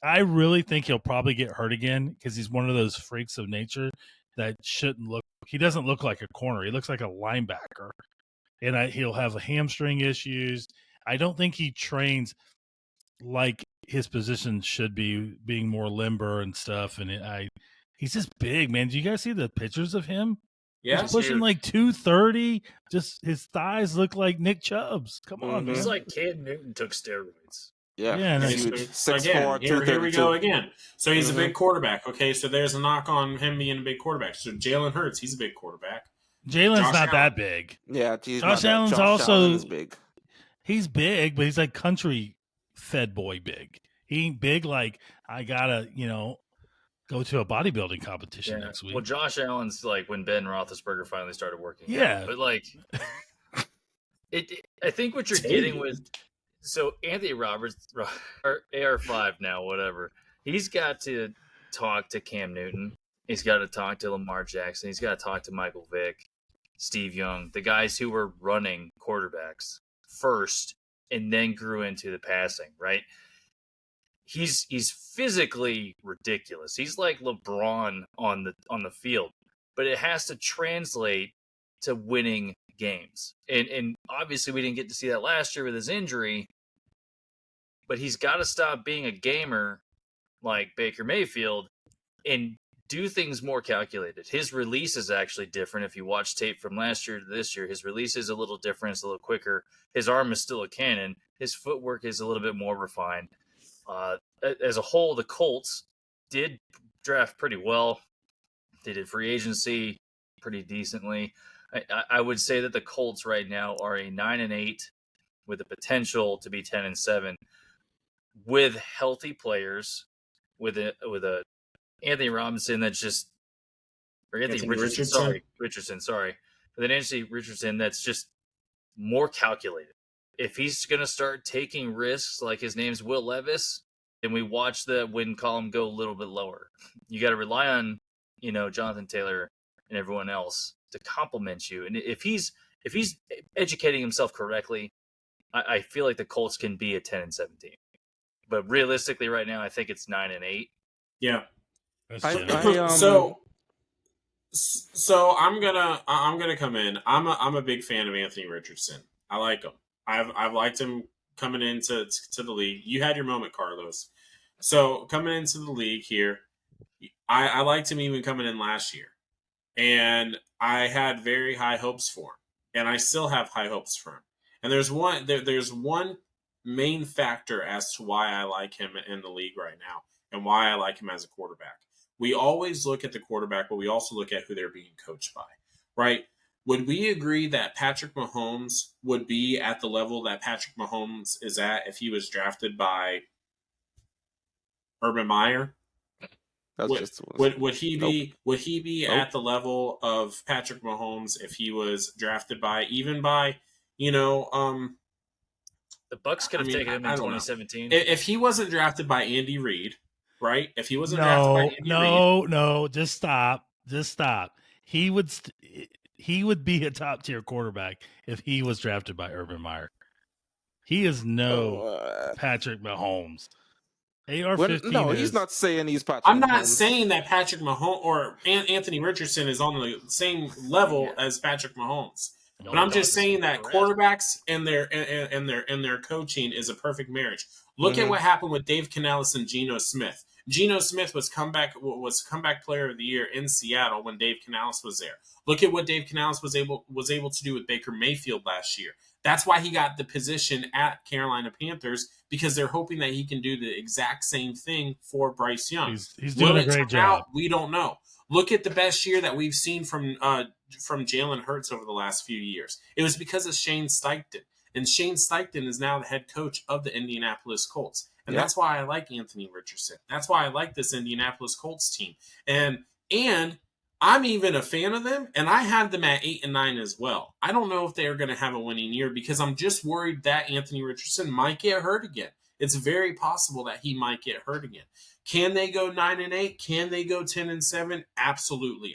I really think he'll probably get hurt again because he's one of those freaks of nature that shouldn't look. He doesn't look like a corner. He looks like a linebacker, and he'll have hamstring issues. I don't think he trains like his position should be, being more limber and stuff. And he's just big, man. Do you guys see the pictures of him? Yeah, he's pushing like 230. Just his thighs look like Nick Chubb's. Come on, man. It's like Cam Newton took steroids. Yeah, and that's huge. So 6'4", again, here we go again. So he's a Mm-hmm. big quarterback. Okay, so there's a knock on him being a big quarterback. So Jalen Hurts, he's a big quarterback. Jalen's Josh not Allen. that big. Yeah, Josh Allen's Josh Allen is big. He's big, but he's like country fed boy big. He ain't big like I gotta, go to a bodybuilding competition next week. Well, Josh Allen's like when Ben Roethlisberger finally started working. Yeah, but like, I think what you're getting with. So Anthony Roberts, or AR-5 now, whatever. He's got to talk to Cam Newton. He's got to talk to Lamar Jackson. He's got to talk to Michael Vick, Steve Young, the guys who were running quarterbacks first and then grew into the passing, right? He's physically ridiculous. He's like LeBron on the field, but it has to translate to winning games. And obviously we didn't get to see that last year with his injury, but he's got to stop being a gamer like Baker Mayfield and do things more calculated. His release is actually different. If you watch tape from last year to this year, his release is a little different. It's a little quicker. His arm is still a cannon. His footwork is a little bit more refined. As a whole, the Colts did draft pretty well. They did free agency pretty decently. I would say that the Colts right now are a 9-8 with the potential to be 10-7 with healthy players, with a Anthony Robinson that's just or Anthony Richardson. Sorry, with an Anthony Richardson that's just more calculated. If he's going to start taking risks like his name's Will Levis, then we watch the win column go a little bit lower. You got to rely on Jonathan Taylor and everyone else to complement you. And if he's educating himself correctly, I feel like the Colts can be a 10-7 team. But realistically, right now, I think it's 9-8. Yeah. So I'm gonna come in. I'm a big fan of Anthony Richardson. I like him. I've liked him coming into the league. You had your moment, Carlos. So coming into the league here, I liked him even coming in last year, and I had very high hopes for him, and I still have high hopes for him. And there's one main factor as to why I like him in the league right now, and why I like him as a quarterback. We always look at the quarterback, but we also look at who they're being coached by, right? Would we agree that Patrick Mahomes would be at the level that Patrick Mahomes is at if he was drafted by Urban Meyer? Would he be at the level of Patrick Mahomes if he was drafted by the Bucks could have taken him in 2017 if he wasn't drafted by Andy Reid, right? If he wasn't drafted by Andy Reid, no, just stop. He would be a top tier quarterback if he was drafted by Urban Meyer. He is no Patrick Mahomes. AR-15. No, he's not saying he's Patrick. I'm not saying that Patrick Mahomes or Anthony Richardson is on the same level as Patrick Mahomes. But I'm just saying that quarterbacks and their coaching is a perfect marriage. Look at what happened with Dave Canales and Geno Smith. Geno Smith was comeback player of the year in Seattle when Dave Canales was there. Look at what Dave Canales was able to do with Baker Mayfield last year. That's why he got the position at Carolina Panthers, because they're hoping that he can do the exact same thing for Bryce Young. He's doing a great job. We don't know. Look at the best year that we've seen from Jalen Hurts over the last few years. It was because of Shane Steichen. And Shane Steichen is now the head coach of the Indianapolis Colts. And that's why I like Anthony Richardson. That's why I like this Indianapolis Colts team. And I'm even a fan of them, and I had them at 8-9 as well. I don't know if they are going to have a winning year, because I'm just worried that Anthony Richardson might get hurt again. It's very possible that he might get hurt again. Can they go 9-8? Can they go 10-7? Absolutely.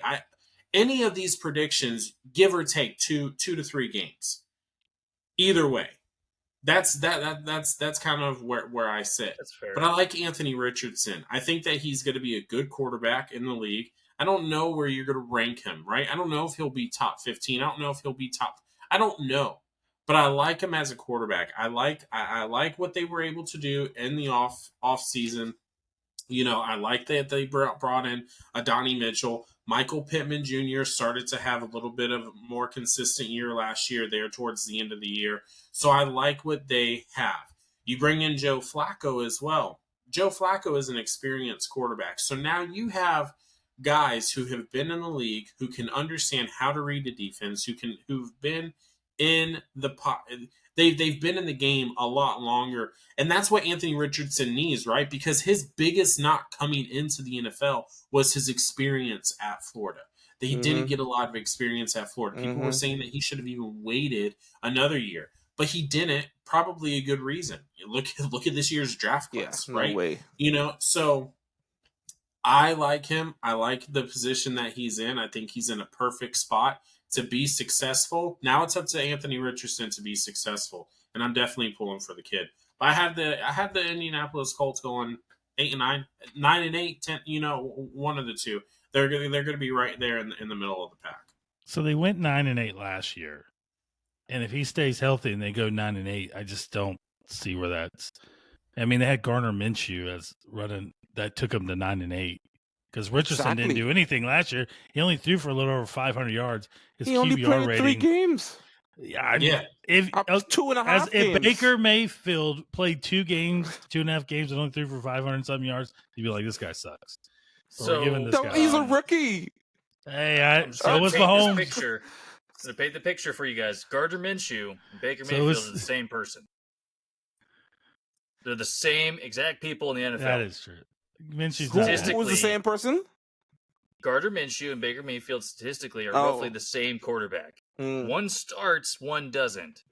Any of these predictions, give or take 2 to 3 games. Either way. That's kind of where I sit. That's fair. But I like Anthony Richardson. I think that he's going to be a good quarterback in the league. I don't know where you're going to rank him, right? I don't know if he'll be top 15. I don't know if he'll be I don't know. But I like him as a quarterback. I like what they were able to do in the off season. I like that they brought in Adonai Mitchell. Michael Pittman Jr. started to have a little bit of a more consistent year last year there towards the end of the year. So I like what they have. You bring in Joe Flacco as well. Joe Flacco is an experienced quarterback. So now you have guys who have been in the league, who can understand how to read the defense, who've been in the pot. They've been in the game a lot longer, and that's what Anthony Richardson needs, right? Because his biggest knock coming into the NFL was his experience at Florida. That he didn't get a lot of experience at Florida. People were saying that he should have even waited another year, but he didn't. Probably a good reason. Look at this year's draft class, right? No way. So I like him. I like the position that he's in. I think he's in a perfect spot to be successful. Now it's up to Anthony Richardson to be successful, and I'm definitely pulling for the kid. But I had the Indianapolis Colts going 8-9, 9-8, 10. One of the two. They're going to be right there in the middle of the pack. So they went 9-8 last year, and if he stays healthy and they go 9-8, I just don't see where that's. I mean, they had Gardner Minshew as running. That took him to 9-8 because Richardson didn't do anything last year. He only threw for a little over 500 yards. His he QBR only played rating, 3 games. Yeah. If 2.5 games. If Baker Mayfield played 2.5 games and only threw for 500-something yards, you'd be like, this guy sucks. So he's a rookie. Hey, so was Mahomes. To paint the picture for you guys, Gardner Minshew and Baker Mayfield are the same person. They're the same exact people in the NFL. That is true. Minshew's who was the same person? Gardner Minshew and Baker Mayfield statistically are roughly the same quarterback. One starts, one doesn't.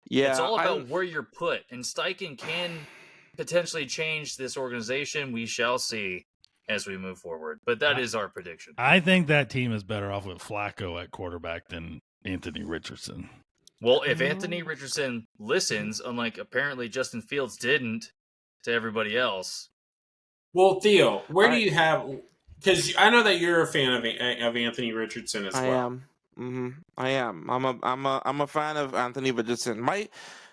Yeah, it's all about where you're put. And Steichen can potentially change this organization. We shall see as we move forward. But that is our prediction. I think that team is better off with Flacco at quarterback than Anthony Richardson. Well, if Anthony Richardson listens, unlike apparently Justin Fields didn't to everybody else. Well, Theo, where do you have? Because I know that you're a fan of Anthony Richardson as well. I am. I am. I'm a fan of Anthony Richardson.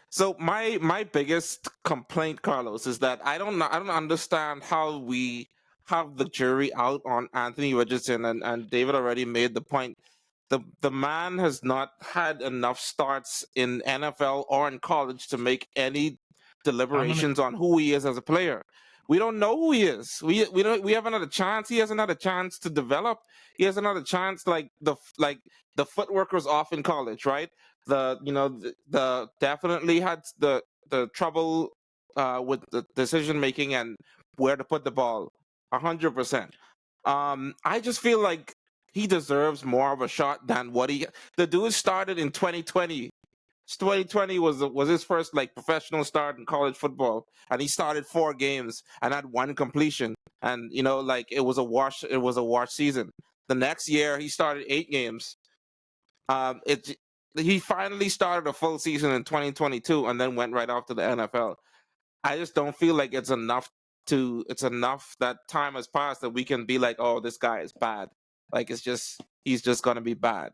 So my biggest complaint, Carlos, is that I don't understand how we have the jury out on Anthony Richardson, and David already made the point. The man has not had enough starts in NFL or in college to make any deliberations on who he is as a player. We don't know who he is. We haven't had a chance. He hasn't had a chance to develop. He hasn't had a chance like the footwork was off in college, right? The definitely had the trouble with the decision making and where to put the ball. 100%. I just feel like he deserves more of a shot than what the dude started in 2020. 2020 was his first like professional start in college football, and he started 4 games and had 1 completion, and like it was a wash season. The next year he started 8 games. He finally started a full season in 2022 and then went right off to the NFL. I just don't feel like it's enough that time has passed that we can be like, oh, this guy is bad. Like he's just gonna be bad.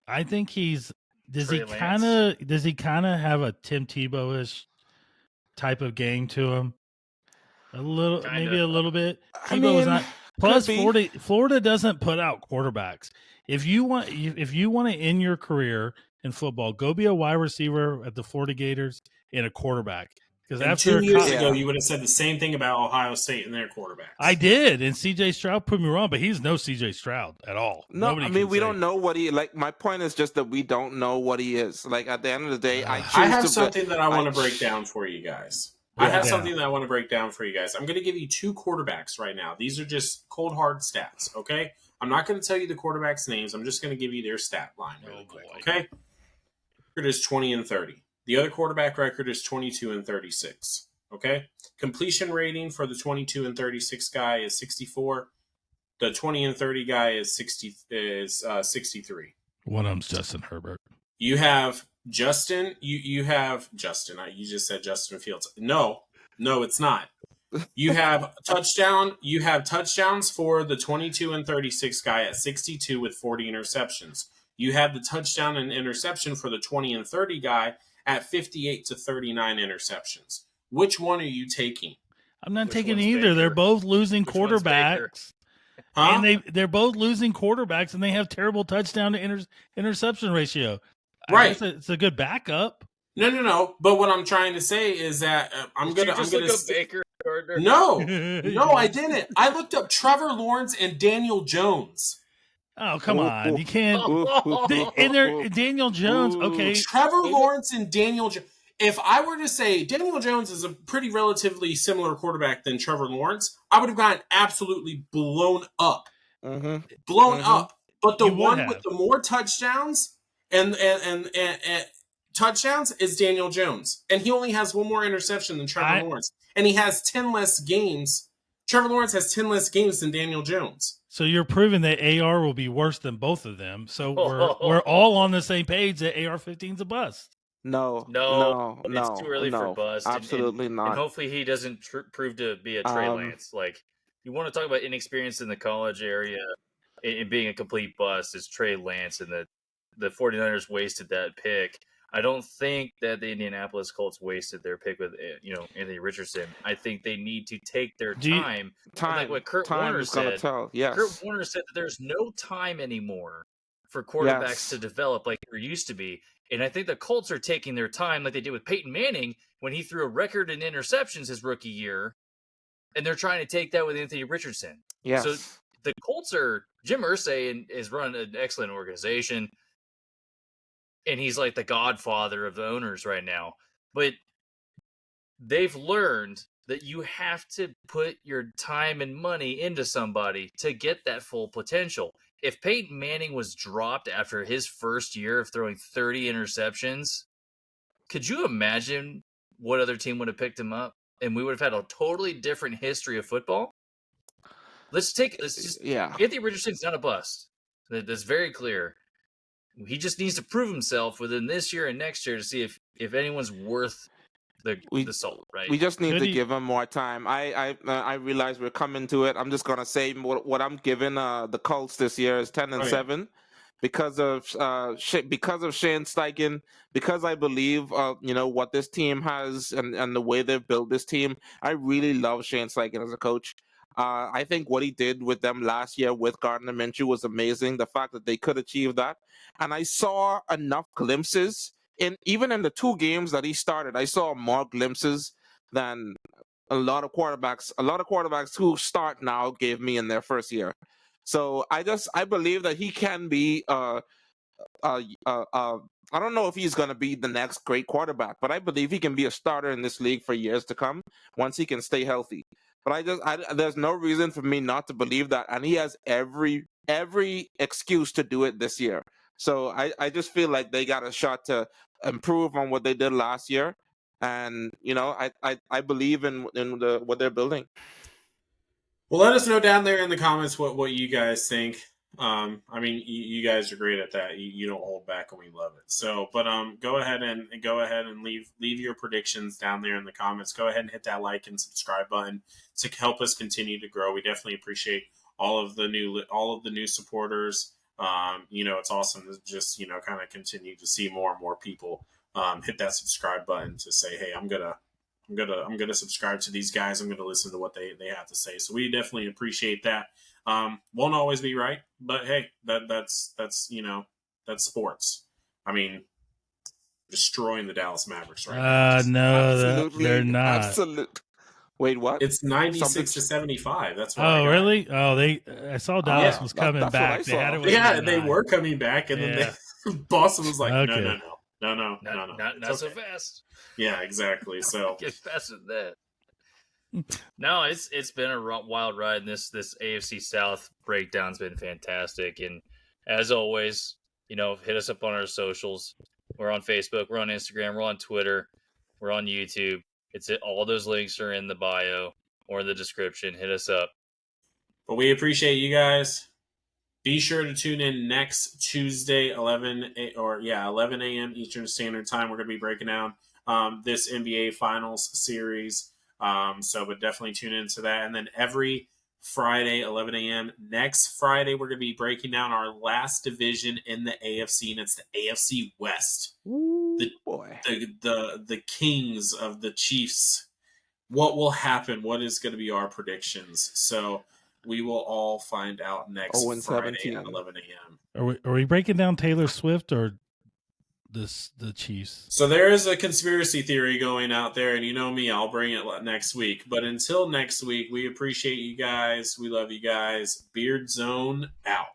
I think does he Trey kind of have a Tim Tebow-ish type of game to him? A little, maybe a little bit. Tebow is not. Plus, Florida doesn't put out quarterbacks. If you want to end your career in football, go be a wide receiver at the Florida Gators and a quarterback. Because after 2 years ago, you would have said the same thing about Ohio State and their quarterbacks. I did, and C.J. Stroud proved me wrong, but he's no C.J. Stroud at all. No, we don't know what he like. My point is just that we don't know what he is. Like at the end of the day, I have something that I want to break down for you guys. I have something that I want to break down for you guys. I'm going to give you 2 quarterbacks right now. These are just cold hard stats. Okay, I'm not going to tell you the quarterbacks' names. I'm just going to give you their stat line really quick. Okay, record is 20-30. The other quarterback record is 22-36. Okay, completion rating for the 22-36 guy is 64. The 20-30 guy is 63. One of them's Justin Herbert. You have Justin. You have Justin. You just said Justin Fields. No, it's not. You have touchdown. You have touchdowns for the 22-36 guy at 62 with 40 interceptions. You have the touchdown and interception for the 20-30 guy at 58 to 39 interceptions. Which one are you taking? I'm not taking either. Baker? They're both losing quarterbacks. Huh? And they're both losing quarterbacks, and they have terrible touchdown to interception ratio. Right. It's a good backup. No. But what I'm trying to say is that I'm gonna look up Baker. No, I didn't. I looked up Trevor Lawrence and Daniel Jones. Oh, come on. You can't. And they're Daniel Jones. Okay. Trevor Lawrence and Daniel Jones. If I were to say Daniel Jones is a pretty relatively similar quarterback than Trevor Lawrence, I would have gotten absolutely blown up. Blown up. But the one with the more touchdowns and touchdowns is Daniel Jones. And he only has one more interception than Trevor Lawrence. And he has 10 less games. Trevor Lawrence has 10 less games than Daniel Jones. So you're proving that AR will be worse than both of them. So we're all on the same page that AR-15's a bust. No. It's too early for bust. Absolutely not. And hopefully he doesn't prove to be a Trey Lance. Like, you want to talk about inexperience in the college area and being a complete bust is Trey Lance, and the 49ers wasted that pick. I don't think that the Indianapolis Colts wasted their pick with Anthony Richardson. I think they need to take their time. Like what Kurt Warner said. Yes. Kurt Warner said that there's no time anymore for quarterbacks to develop like there used to be. And I think the Colts are taking their time like they did with Peyton Manning when he threw a record in interceptions his rookie year. And they're trying to take that with Anthony Richardson. Yes. So the Colts are – Jim Irsay has run an excellent organization. And he's like the godfather of the owners right now. But they've learned that you have to put your time and money into somebody to get that full potential. If Peyton Manning was dropped after his first year of throwing 30 interceptions, could you imagine what other team would have picked him up? And we would have had a totally different history of football. Anthony Richardson's not a bust. That's very clear. He just needs to prove himself within this year and next year to see if anyone's worth the salt, right? We just need to give him more time. I realize we're coming to it. I'm just gonna say what I'm giving the Colts this year is 10-7. because of Shane Steichen, because I believe what this team has and the way they've built this team. I really love Shane Steichen as a coach. I think what he did with them last year with Gardner Minshew was amazing. The fact that they could achieve that, and I saw enough glimpses even in the 2 games that he started. I saw more glimpses than a lot of quarterbacks who start now gave me in their first year. So I believe that he can be I don't know if he's going to be the next great quarterback, but I believe he can be a starter in this league for years to come once he can stay healthy. But there's no reason for me not to believe that, and he has every excuse to do it this year. So I just feel like they got a shot to improve on what they did last year, and I believe in what they're building. Well, let us know down there in the comments what you guys think. I mean, you guys are great at that. You don't hold back, and we love it. So, but go ahead and leave your predictions down there in the comments. Go ahead and hit that like and subscribe button to help us continue to grow. We definitely appreciate all of the new supporters. It's awesome to just kind of continue to see more and more people hit that subscribe button to say, hey, I'm gonna subscribe to these guys. I'm gonna listen to what they have to say. So we definitely appreciate that. Won't always be right, but hey, that's sports. I mean, destroying the Dallas Mavericks right now. No, they're not. Absolute. Wait, what? It's 96-75. That's what. Oh, really? Oh, I saw Dallas was coming back. They had it. They were coming back, and then Boston was like, okay. no, not so fast. Yeah, exactly. So get faster than that. No, it's been a wild ride, and this AFC South breakdown's been fantastic. And as always, hit us up on our socials. We're on Facebook, we're on Instagram, we're on Twitter, we're on YouTube. All those links are in the bio or in the description. Hit us up. But we appreciate you guys. Be sure to tune in next Tuesday, 11 a.m. Eastern Standard Time. We're going to be breaking down this NBA Finals series. But definitely tune into that. And then every Friday, 11 a.m. Next Friday, we're going to be breaking down our last division in the AFC, and it's the AFC West. Ooh, the Kings of the Chiefs. What will happen? What is going to be our predictions? So we will all find out next Friday at 11 a.m. Are we breaking down Taylor Swift or the Chiefs? So there is a conspiracy theory going out there, and you know me, I'll bring it next week. But until next week, we appreciate you guys. We love you guys. Beard Zone out.